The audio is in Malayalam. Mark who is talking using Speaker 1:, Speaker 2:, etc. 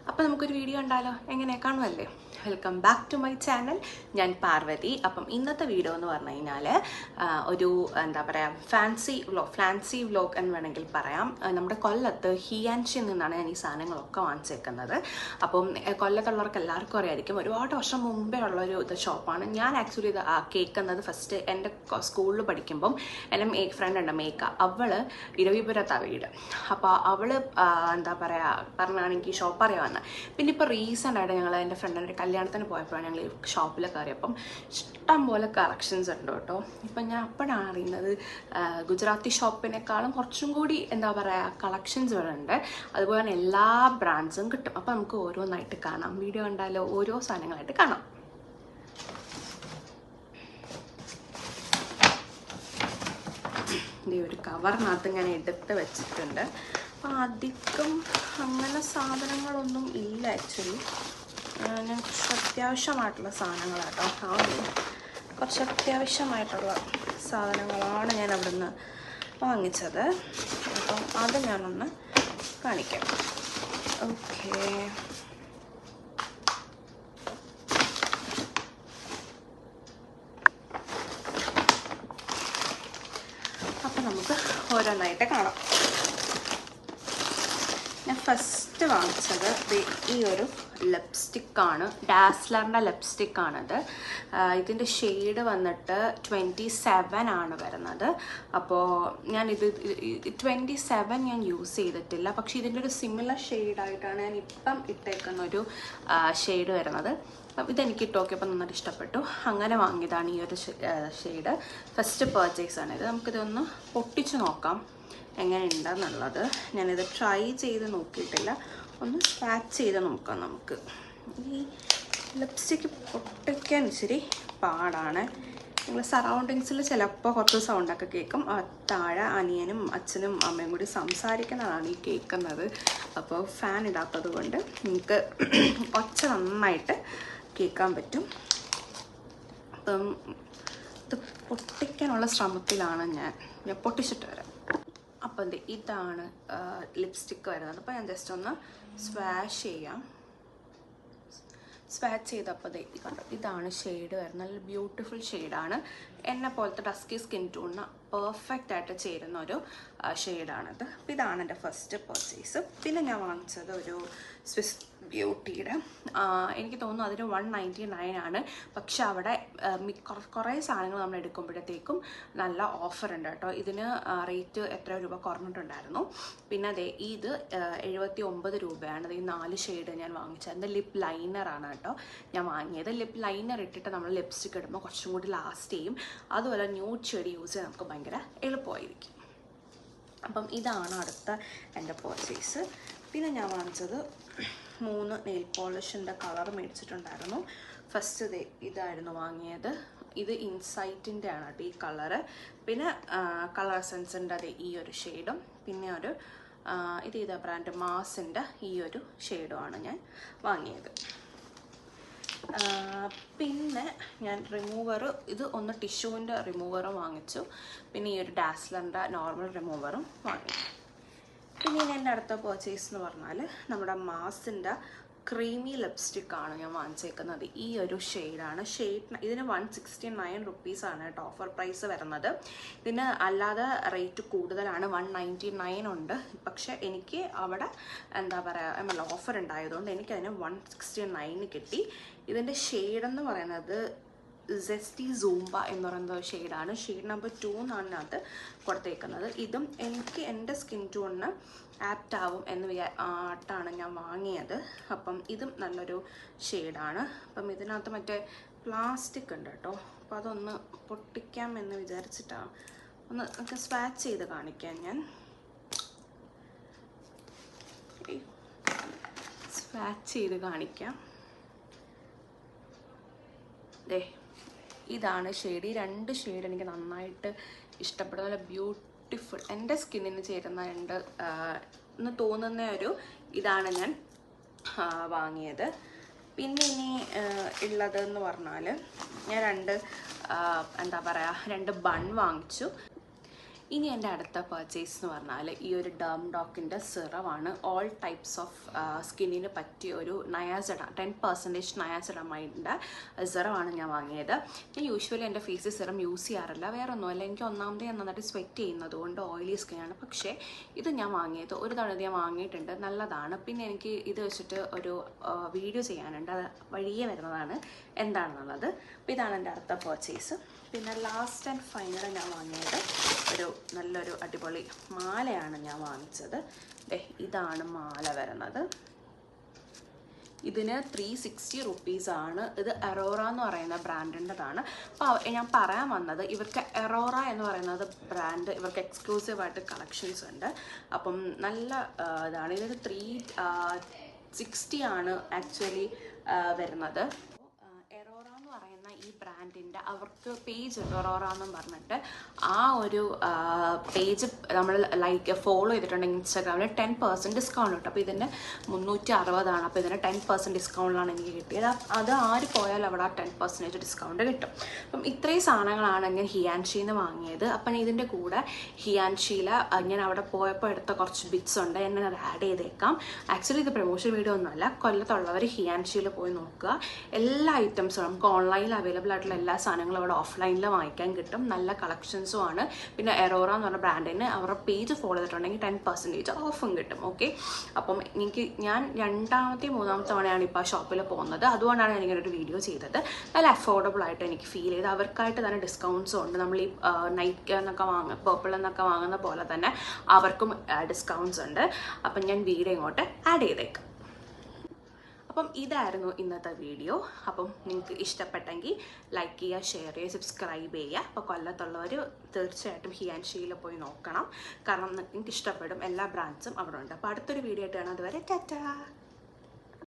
Speaker 1: അപ്പോൾ നമുക്കൊരു വീഡിയോ ഉണ്ടാലോ എങ്ങനെ കാണുമല്ലേ welcome back to my channel ഞാൻ പാർവതി അപ്പം ഇന്നത്തെ വീഡിയോ എന്ന് പറഞ്ഞു കഴിഞ്ഞാൽ ഒരു എന്താ പറയുക ഫാൻസി വ്ലോഗ് എന്ന് വേണമെങ്കിൽ പറയാം നമ്മുടെ കൊല്ലത്ത് ഹിയാൻഷിൽ നിന്നാണ് ഞാൻ ഈ സാധനങ്ങളൊക്കെ വാങ്ങിച്ചേക്കുന്നത് അപ്പം കൊല്ലത്തുള്ളവർക്ക് എല്ലാവർക്കും അറിയായിരിക്കും ഒരുപാട് വർഷം മുമ്പേ ഉള്ളൊരു ഷോപ്പാണ് ഞാൻ ആക്ച്വലി ഇത് കേൾക്കുന്നത് ഫസ്റ്റ് എൻ്റെ സ്കൂളിൽ പഠിക്കുമ്പം എൻ്റെ ഫ്രണ്ട് ഉണ്ട് മേക്ക അവള് ഇരവിപുരത്താണ് വീട് അപ്പോൾ അവള് എന്താ പറയുക പറഞ്ഞാണെങ്കിൽ ഷോപ്പ് അറിയാവുന്ന പിന്നെ ഇപ്പോൾ റീസെൻ്റ് ആയിട്ട് ഞങ്ങൾ എൻ്റെ ഫ്രണ്ടിൻ്റെ കല്യാണത്തിന് പോയപ്പോഴാണ് ഞങ്ങൾ ഈ ഷോപ്പിൽ കയറിയപ്പം ഇഷ്ടം പോലെ കളക്ഷൻസ് ഉണ്ട് കേട്ടോ. ഇപ്പം ഞാൻ അപ്പോഴാണ് അറിയുന്നത് ഗുജറാത്തി ഷോപ്പിനേക്കാളും കുറച്ചും കൂടി എന്താ പറയുക കളക്ഷൻസ് ഇവിടെ ഉണ്ട്. അതുപോലെ തന്നെ എല്ലാ ബ്രാൻഡ്സും കിട്ടും. അപ്പോൾ നമുക്ക് ഓരോന്നായിട്ട് കാണാം. വീഡിയോ കണ്ടാലോ ഓരോ സാധനങ്ങളായിട്ട് കാണാം. ഈ ഒരു കവറിനകത്ത് ഞാൻ എടുത്ത് വെച്ചിട്ടുണ്ട്. അപ്പോൾ അധികം അങ്ങനെ സാധനങ്ങളൊന്നും ഇല്ല. ആക്ച്വലി ഞാൻ കുറച്ച് അത്യാവശ്യമായിട്ടുള്ള സാധനങ്ങളാട്ടോ കുറച്ച് അത്യാവശ്യമായിട്ടുള്ള സാധനങ്ങളാണ് ഞാൻ അവിടുന്ന് വാങ്ങിച്ചത്. അപ്പം അത് ഞാനൊന്ന് കാണിക്കാം. ഓക്കേ, അപ്പം നമുക്ക് ഓരോന്നായിട്ട് കാണാം. ഞാൻ ഫസ്റ്റ് വാങ്ങിച്ചത് ഈ ഒരു ലിപ്സ്റ്റിക്കാണ്. ഡാസ്ലറിൻ്റെ ലിപ്സ്റ്റിക്കാണിത്. ഇതിൻ്റെ ഷെയ്ഡ് വന്നിട്ട് 27 ആണ് വരുന്നത്. അപ്പോൾ ഞാനിത് 27 ഞാൻ യൂസ് ചെയ്തിട്ടില്ല. പക്ഷേ ഇതിൻ്റെ ഒരു സിമിലർ ഷെയ്ഡായിട്ടാണ് ഞാൻ ഇപ്പം ഇട്ടേക്കുന്ന ഒരു ഷെയ്ഡ് വരുന്നത്. അപ്പം ഇതെനിക്ക് ഇട്ടോക്കിയപ്പോൾ നന്നായിട്ട് ഇഷ്ടപ്പെട്ടു. അങ്ങനെ വാങ്ങിയതാണ് ഈ ഒരു ഷെയ്ഡ്. ഫസ്റ്റ് പർച്ചേസാണിത്. നമുക്കിതൊന്ന് പൊട്ടിച്ച് നോക്കാം എങ്ങനെയുണ്ടെന്നുള്ളത്. ഞാനിത് ട്രൈ ചെയ്ത് നോക്കിയിട്ടില്ല. ഒന്ന് സ്വാച്ച് ചെയ്ത് നോക്കാം നമുക്ക്. ഈ ലിപ്സ്റ്റിക്ക് പൊട്ടിക്കാൻ ഇച്ചിരി പാടാണ്. നിങ്ങൾ സറൗണ്ടിങ്സിൽ ചിലപ്പോൾ കുറച്ച് സൗണ്ടൊക്കെ കേൾക്കും. താഴെ അനിയനും അച്ഛനും അമ്മയും കൂടി സംസാരിക്കുന്നതാണ് ഈ കേൾക്കുന്നത്. അപ്പോൾ ഫാൻ ഇടാത്തത് കൊണ്ട് നിങ്ങൾക്ക് ഒച്ച നന്നായിട്ട് കേൾക്കാൻ പറ്റും. അപ്പം ഇത് പൊട്ടിക്കാനുള്ള ശ്രമത്തിലാണ് ഞാൻ പൊട്ടിച്ചിട്ട് വരാം. അപ്പം ഇതാണ് ലിപ്സ്റ്റിക്ക് വരുന്നത്. അപ്പോൾ ഞാൻ ജസ്റ്റ് ഒന്ന് സ്വാഷ് ചെയ്യാം. സ്വാച്ച് ചെയ്തപ്പോൾ കണ്ടോ, ഇതാണ് ഷെയ്ഡ് വരുന്നത്. നല്ല ബ്യൂട്ടിഫുൾ ഷെയ്ഡാണ്. എന്നെ പോലത്തെ ഡസ്കി സ്കിൻ ടോണിന് പെർഫെക്റ്റ് ആയിട്ട് ചേരുന്ന ഒരു ഷെയ്ഡാണിത്. അപ്പോൾ ഇതാണ് എൻ്റെ ഫസ്റ്റ് പർച്ചേസ്. പിന്നെ ഞാൻ വാങ്ങിച്ചത് ഒരു സ്വിസ് ബ്യൂട്ടിയുടെ, എനിക്ക് തോന്നുന്നു അതിന് 199 ആണ്. പക്ഷെ അവിടെ കുറേ സാധനങ്ങൾ നമ്മൾ എടുക്കുമ്പോഴത്തേക്കും നല്ല ഓഫർ ഉണ്ട് കേട്ടോ. ഇതിന് റേറ്റ് എത്ര രൂപ കുറഞ്ഞിട്ടുണ്ടായിരുന്നു. പിന്നെ ഇത് 79 രൂപയാണ്. ഈ 4 ഷെയ്ഡ് ഞാൻ വാങ്ങിച്ചത്. എൻ്റെ ലിപ്പ് ലൈനറാണ് കേട്ടോ ഞാൻ വാങ്ങിയത്. ലിപ്പ് ലൈനർ ഇട്ടിട്ട് നമ്മൾ ലിപ്സ്റ്റിക് ഇടുമ്പോൾ കുറച്ചും കൂടി ലാസ്റ്റ് ചെയ്യും. അതുപോലെ ന്യൂഡ് ഷെയ്ഡ് യൂസ് ചെയ്യാൻ നമുക്ക് ഭയങ്കര എളുപ്പമായിരിക്കും. അപ്പം ഇതാണ് അടുത്ത എൻ്റെ പർച്ചേസ്. പിന്നെ ഞാൻ വാങ്ങിച്ചത് 3 നെയിൽ പോളിഷിൻ്റെ കളർ മേടിച്ചിട്ടുണ്ടായിരുന്നു. ഫസ്റ്റ് ഇതായിരുന്നു വാങ്ങിയത്. ഇത് ഇൻസൈറ്റിൻ്റെ ആണ് കേട്ടോ ഈ കളറ്. പിന്നെ കളർ എസൻസിൻ്റെ ഈ ഒരു ഷെയ്ഡും പിന്നെ ഒരു ഇതാ ബ്രാൻഡ് മാസിൻ്റെ ഈ ഒരു ഷെയ്ഡുമാണ് ഞാൻ വാങ്ങിയത്. പിന്നെ ഞാൻ റിമൂവർ ഒന്ന് ടിഷ്യൂവിൻ്റെ റിമൂവറും വാങ്ങിച്ചു. പിന്നെ ഈ ഒരു ഡാസ്ലറിൻ്റെ നോർമൽ റിമൂവറും വാങ്ങി. പിന്നെ എൻ്റെ അടുത്ത പർച്ചേസ് എന്ന് പറഞ്ഞാൽ നമ്മുടെ മാസിൻ്റെ ക്രീമി ലിപ്സ്റ്റിക്കാണ് ഞാൻ വാങ്ങിച്ചേക്കുന്നത്. ഈ ഒരു ഷെയ്ഡാണ്. ഇതിന് 169 റുപ്പീസാണ് കേട്ടോ ഓഫർ പ്രൈസ് വരുന്നത്. ഇതിന് അല്ലാതെ റേറ്റ് കൂടുതലാണ്, 199 ഉണ്ട്. പക്ഷേ എനിക്ക് അവിടെ എന്താ പറയുക ഓഫർ ഉണ്ടായതുകൊണ്ട് എനിക്കതിന് 169 കിട്ടി. ഇതിൻ്റെ ഷെയ്ഡെന്ന് പറയുന്നത് സെസ്റ്റി സൂംബ എന്ന് പറയുന്ന ഷെയ്ഡാണ്. ഷെയ്ഡ് നമ്പർ 2 എന്നാണ് അതിനകത്ത് കൊടുത്തേക്കുന്നത്. ഇതും എനിക്ക് എൻ്റെ സ്കിൻ ടോണിന് ആപ്റ്റ് ആവും ആയിട്ടാണ് ഞാൻ വാങ്ങിയത്. അപ്പം ഇതും നല്ലൊരു ഷെയ്ഡാണ്. അപ്പം ഇതിനകത്ത് മറ്റേ പ്ലാസ്റ്റിക് ഉണ്ട് കേട്ടോ. അപ്പോൾ അതൊന്ന് പൊട്ടിക്കാം എന്ന് വിചാരിച്ചിട്ടാണ്. ഒന്ന് ഒക്കെ സ്വാച്ച് ചെയ്ത് കാണിക്കാം. ഞാൻ സ്വാച്ച് ചെയ്ത് കാണിക്കാം. ഇതാണ് ഷെയ്ഡ്. ഈ 2 ഷെയ്ഡ് എനിക്ക് നന്നായിട്ട് ഇഷ്ടപ്പെടുന്ന നല്ല ബ്യൂട്ടിഫുൾ എൻ്റെ സ്കിന്നിന് ചേരുന്ന എന്ന് തോന്നുന്ന ഒരു ഇതാണ് ഞാൻ വാങ്ങിയത്. പിന്നെ ഇനി ഉള്ളതെന്ന് പറഞ്ഞാൽ ഞാൻ 2 ബൺ വാങ്ങിച്ചു. ഇനി എൻ്റെ അടുത്ത പർച്ചേസ് എന്ന് പറഞ്ഞാൽ ഈ ഒരു ഡോക്കിൻ്റെ സിറമാണ്. ഓൾ ടൈപ്സ് ഓഫ് സ്കിന്നിന് പറ്റിയ ഒരു നയാസിഡ 10% നയാസിഡമൈഡിൻ്റെ സിറമാണ് ഞാൻ വാങ്ങിയത്. ഞാൻ യൂഷ്വലി എൻ്റെ ഫേസിൽ സിറം യൂസ് ചെയ്യാറില്ല, വേറെ ഒന്നുമല്ല, എനിക്ക് ഒന്നാമതേ നന്നായിട്ട് സ്വെറ്റ് ചെയ്യുന്നത് കൊണ്ട് ഓയിലി സ്കിന്നാണ്. പക്ഷേ ഇത് ഞാൻ വാങ്ങിയത് ഒരു തവണ ഞാൻ വാങ്ങിയിട്ടുണ്ട്, നല്ലതാണ്. പിന്നെ എനിക്ക് ഇത് വെച്ചിട്ട് ഒരു വീഡിയോ ചെയ്യാനുണ്ട്, അത് വഴിയേ വരുന്നതാണ് എന്താണെന്നുള്ളത്. അപ്പോൾ ഇതാണ് എൻ്റെ അടുത്ത പർച്ചേസ്. പിന്നെ ലാസ്റ്റ് ആൻഡ് ഫൈനൽ ഞാൻ വാങ്ങിയത് ഒരു നല്ലൊരു അടിപൊളി മാലയാണ് ഞാൻ വാങ്ങിച്ചത്. ഇതാണ് മാല വരുന്നത്. ഇതിന് 360 റുപ്പീസാണ്. ഇത് എറോറ എന്ന് പറയുന്ന ബ്രാൻഡിൻ്റെതാണ്. അപ്പോൾ ഞാൻ പറയാൻ വന്നത്, ഇവർക്ക് എറോറ എന്ന് പറയുന്നത് ബ്രാൻഡ്, ഇവർക്ക് എക്സ്ക്ലൂസീവായിട്ട് കളക്ഷൻസ് ഉണ്ട്. അപ്പം നല്ല ഇതാണ്. ഇതിന് 360 ആണ് ആക്ച്വലി വരുന്നത്. പറയുന്ന ഈ ബ്രാൻഡിൻ്റെ അവർക്ക് പേജ് ഉണ്ട്, ഒറോറ എന്നും പറഞ്ഞിട്ട്. ആ ഒരു പേജ് നമ്മൾ ഫോളോ ചെയ്തിട്ടുണ്ടെങ്കിൽ ഇൻസ്റ്റാഗ്രാമിൽ 10% ഡിസ്കൗണ്ട് കിട്ടും. അപ്പോൾ ഇതിൻ്റെ 360 അപ്പോൾ ഇതിന് 10% ഡിസ്കൗണ്ടിലാണ് എനിക്ക് കിട്ടിയത്. അത് ആര് പോയാലും അവിടെ ആ 10% ഡിസ്കൗണ്ട് കിട്ടും. അപ്പം ഇത്രയും സാധനങ്ങളാണ് ഞാൻ ഹിയാൻഷിന്ന് വാങ്ങിയത്. അപ്പം ഇതിൻ്റെ കൂടെ ഹിയാൻഷിയിൽ ഞാൻ അവിടെ പോയപ്പോൾ എടുത്ത കുറച്ച് ബിറ്റ്സ് ഉണ്ട്, എന്നെ അത് ആഡ് ചെയ്തേക്കാം. ആക്ച്വലി ഇത് പ്രൊമോഷൻ വീഡിയോ ഒന്നുമല്ല. കൊല്ലത്തുള്ളവർ ഹിയാൻഷിയിൽ പോയി നോക്കുക. എല്ലാ ഐറ്റംസും നമുക്ക് ഓൺലൈനിൽ അവൈലബിൾ ആയിട്ടുള്ള എല്ലാ സാധനങ്ങളും അവിടെ ഓഫ്ലൈനിൽ വാങ്ങിക്കാൻ കിട്ടും. നല്ല കളക്ഷൻസും ആണ്. പിന്നെ എറോറ എന്ന് പറഞ്ഞ ബ്രാൻഡിന് അവരുടെ പേജ് ഫോളോ ചെയ്തിട്ടുണ്ടെങ്കിൽ 10% ഓഫും കിട്ടും. ഓക്കെ, അപ്പം ഞാൻ 2-3 തവണയാണ് ഇപ്പോൾ ആ ഷോപ്പിൽ പോകുന്നത്. അതുകൊണ്ടാണ് ഞാനിങ്ങനെ ഒരു വീഡിയോ ചെയ്തത്. നല്ല അഫോർഡബിൾ ആയിട്ട് എനിക്ക് ഫീൽ ചെയ്ത്. അവർക്കായിട്ട് തന്നെ ഡിസ്കൗണ്ട്സും ഉണ്ട്. നമ്മൾ ഈ നൈറ്റ് എന്നൊക്കെ പേർപ്പിൾ എന്നൊക്കെ വാങ്ങുന്ന പോലെ തന്നെ അവർക്കും ഡിസ്കൗണ്ട്സ് ഉണ്ട്. അപ്പം ഞാൻ വീഡിയോ ഇങ്ങോട്ട് ആഡ് ചെയ്തേക്കാം. അപ്പം ഇതായിരുന്നു ഇന്നത്തെ വീഡിയോ. അപ്പം നിങ്ങൾക്ക് ഇഷ്ടപ്പെട്ടെങ്കിൽ ലൈക്ക് ചെയ്യുക, ഷെയർ ചെയ്യുക, സബ്സ്ക്രൈബ് ചെയ്യുക. അപ്പോൾ കൊല്ലത്തുള്ളവർ തീർച്ചയായിട്ടും ഹിയാൻഷിയിൽ പോയി നോക്കണം, കാരണം നിങ്ങൾക്ക് ഇഷ്ടപ്പെടും. എല്ലാ ബ്രാൻഡ്സും അവിടെ ഉണ്ട്. അപ്പോൾ അടുത്തൊരു വീഡിയോ ആയിട്ട് കാണാം. അതുവരെ ടാറ്റാ.